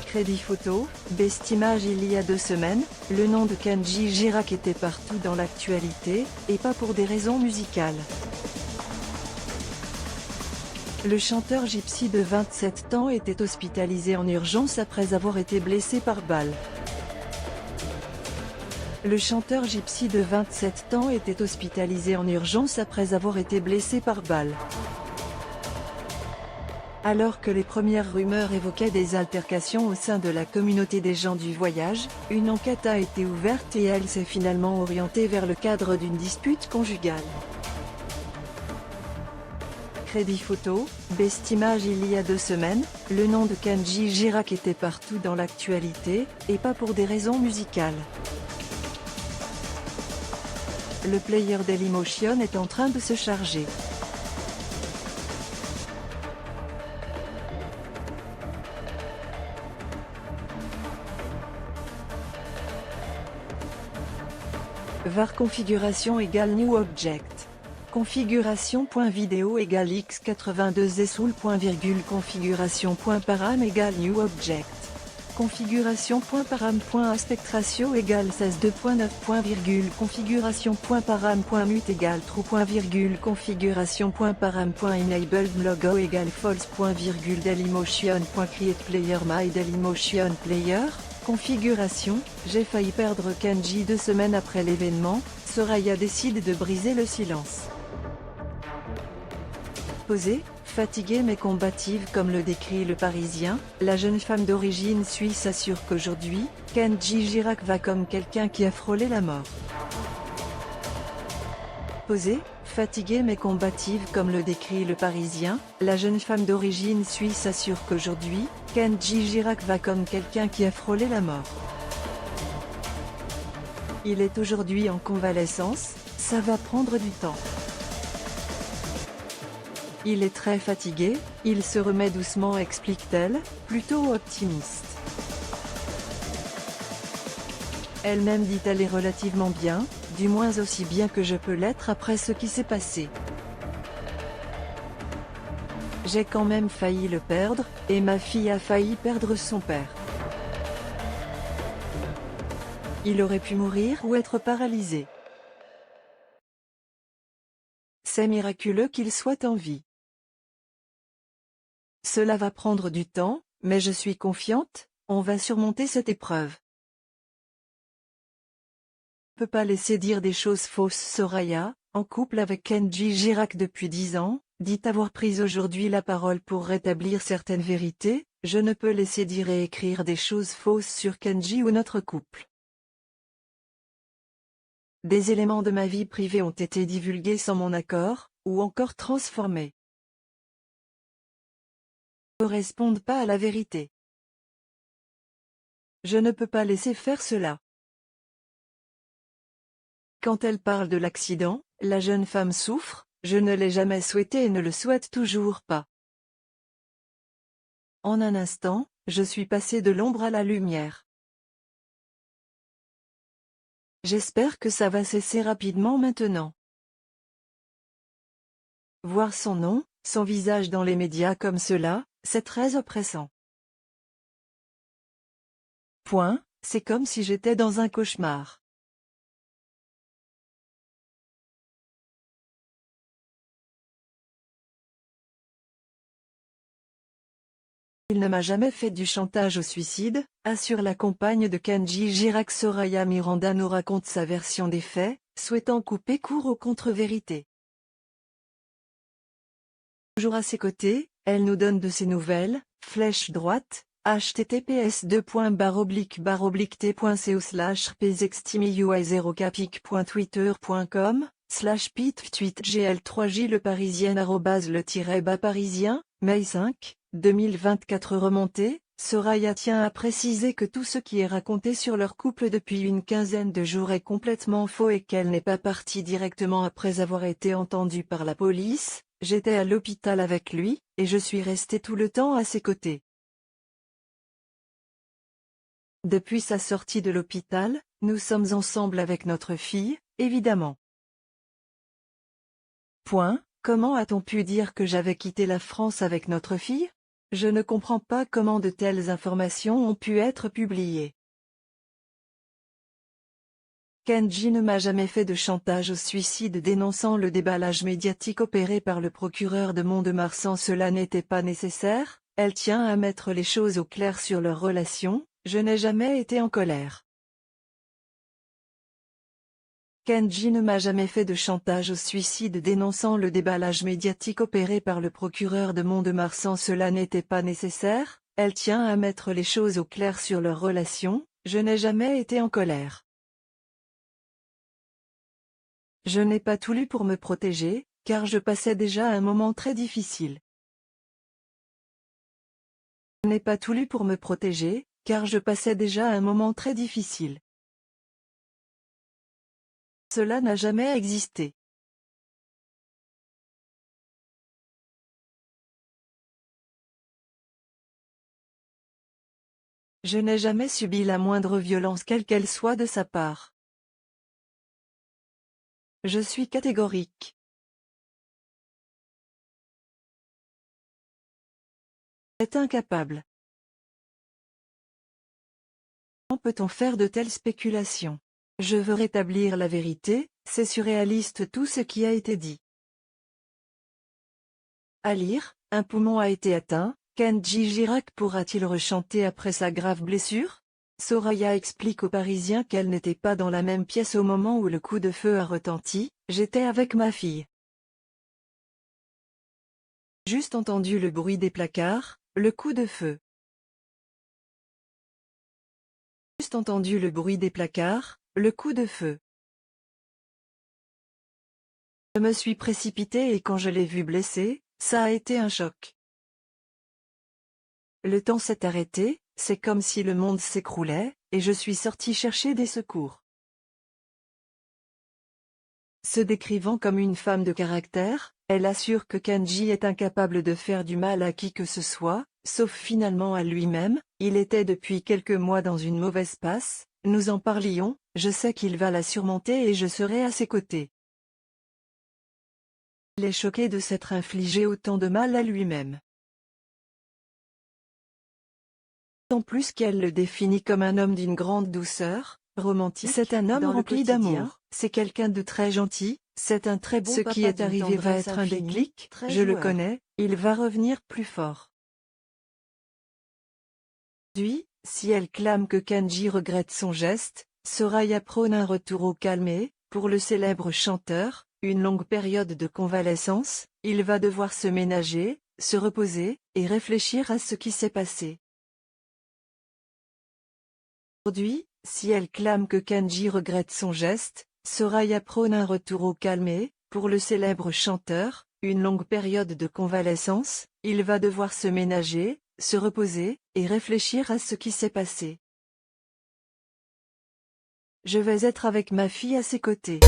Crédit photo, best image. Il y a 2 semaines, le nom de Kenji Girac était partout dans l'actualité, et pas pour des raisons musicales. Le chanteur gypsy de 27 ans était hospitalisé en urgence après avoir été blessé par balle. Le chanteur gypsy de 27 ans était hospitalisé en urgence après avoir été blessé par balle. Alors que les premières rumeurs évoquaient des altercations au sein de la communauté des gens du voyage, une enquête a été ouverte et elle s'est finalement orientée vers le cadre d'une dispute conjugale. Crédit photo, best image. Il y a 2 semaines, le nom de Kenji Girac était partout dans l'actualité, et pas pour des raisons musicales. Le player Dailymotion est en train de se charger. var configuration égale new object. Configuration.video égale x82 esoul. Configuration.param égale new object. Configuration.param.aspect ratio égale 16:2.9. Configuration.param.mute égale true. Configuration.param.enabled logo égale false. Dailymotion.create player my Dailymotion player. Configuration, j'ai failli perdre Kenji 2 semaines après l'événement, Soraya décide de briser le silence. Posée, fatiguée mais combative comme le décrit Le Parisien, la jeune femme d'origine suisse assure qu'aujourd'hui, Kenji Girac va comme quelqu'un qui a frôlé la mort. Posée, fatiguée mais combative comme le décrit Le Parisien, la jeune femme d'origine suisse assure qu'aujourd'hui, Kenji Girac va comme quelqu'un qui a frôlé la mort. Il est aujourd'hui en convalescence, ça va prendre du temps. Il est très fatigué, il se remet doucement, explique-t-elle, plutôt optimiste. Elle-même dit elle est relativement bien, du moins aussi bien que je peux l'être après ce qui s'est passé. J'ai quand même failli le perdre, et ma fille a failli perdre son père. Il aurait pu mourir ou être paralysé. C'est miraculeux qu'il soit en vie. Cela va prendre du temps, mais je suis confiante, on va surmonter cette épreuve. Je ne peux pas laisser dire des choses fausses. Soraya, en couple avec Kenji Girac depuis 10 ans, dit avoir pris aujourd'hui la parole pour rétablir certaines vérités. Je ne peux laisser dire et écrire des choses fausses sur Kenji ou notre couple. Des éléments de ma vie privée ont été divulgués sans mon accord, ou encore transformés. Ne correspondent pas à la vérité. Je ne peux pas laisser faire cela. Quand elle parle de l'accident, la jeune femme souffre, je ne l'ai jamais souhaité et ne le souhaite toujours pas. En un instant, je suis passée de l'ombre à la lumière. J'espère que ça va cesser rapidement maintenant. Voir son nom, son visage dans les médias comme cela, c'est très oppressant. C'est comme si j'étais dans un cauchemar. Il ne m'a jamais fait du chantage au suicide, assure la compagne de Kenji Girac. Soraya Miranda nous raconte sa version des faits, souhaitant couper court aux contre-vérités. Toujours à ses côtés, elle nous donne de ses nouvelles, flèche droite, https://t.psdui0capic.twitter.com/pit-gl3j Le Parisien @le-bas parisien, mai 5, 2024 Remontée, Soraya tient à préciser que tout ce qui est raconté sur leur couple depuis une quinzaine de jours est complètement faux et qu'elle n'est pas partie directement après avoir été entendue par la police. J'étais à l'hôpital avec lui, et je suis restée tout le temps à ses côtés. Depuis sa sortie de l'hôpital, nous sommes ensemble avec notre fille, évidemment. Comment a-t-on pu dire que j'avais quitté la France avec notre fille ? Je ne comprends pas comment de telles informations ont pu être publiées. Kenji ne m'a jamais fait de chantage au suicide dénonçant le déballage médiatique opéré par le procureur de Mont-de-Marsan. Cela n'était pas nécessaire, elle tient à mettre les choses au clair sur leur relation, je n'ai jamais été en colère. Kenji ne m'a jamais fait de chantage au suicide dénonçant le déballage médiatique opéré par le procureur de Mont-de-Marsan. Cela n'était pas nécessaire, elle tient à mettre les choses au clair sur leur relation, je n'ai jamais été en colère. Je n'ai pas tout lu pour me protéger, car je passais déjà un moment très difficile. Je n'ai pas tout lu pour me protéger, car je passais déjà un moment très difficile. Cela n'a jamais existé. Je n'ai jamais subi la moindre violence quelle qu'elle soit de sa part. Je suis catégorique. Est incapable. Comment peut-on faire de telles spéculations? Je veux rétablir la vérité, c'est surréaliste tout ce qui a été dit. À lire, un poumon a été atteint, Kenji Girac pourra-t-il rechanter après sa grave blessure? Soraya explique aux Parisiens qu'elle n'était pas dans la même pièce au moment où le coup de feu a retenti, j'étais avec ma fille. Juste entendu le bruit des placards, le coup de feu. Juste entendu le bruit des placards, le coup de feu. Je me suis précipitée et quand je l'ai vu blessé, ça a été un choc. Le temps s'est arrêté, c'est comme si le monde s'écroulait, et je suis sortie chercher des secours. Se décrivant comme une femme de caractère, elle assure que Kenji est incapable de faire du mal à qui que ce soit, sauf finalement à lui-même. Il était depuis quelques mois dans une mauvaise passe, nous en parlions, je sais qu'il va la surmonter et je serai à ses côtés. Il est choqué de s'être infligé autant de mal à lui-même. En plus qu'elle le définit comme un homme d'une grande douceur, romantique. C'est un homme rempli d'amour, c'est quelqu'un de très gentil, c'est un très bon papa. Ce qui est arrivé va être un déclic, je le connais, il va revenir plus fort. Puis, si elle clame que Kenji regrette son geste, Soraya prône un retour au calme. Pour le célèbre chanteur, une longue période de convalescence, il va devoir se ménager, se reposer, et réfléchir à ce qui s'est passé. Aujourd'hui, si elle clame que Kenji regrette son geste, Soraya prône un retour au calme. Pour le célèbre chanteur, une longue période de convalescence, il va devoir se ménager, se reposer, et réfléchir à ce qui s'est passé. Je vais être avec ma fille à ses côtés.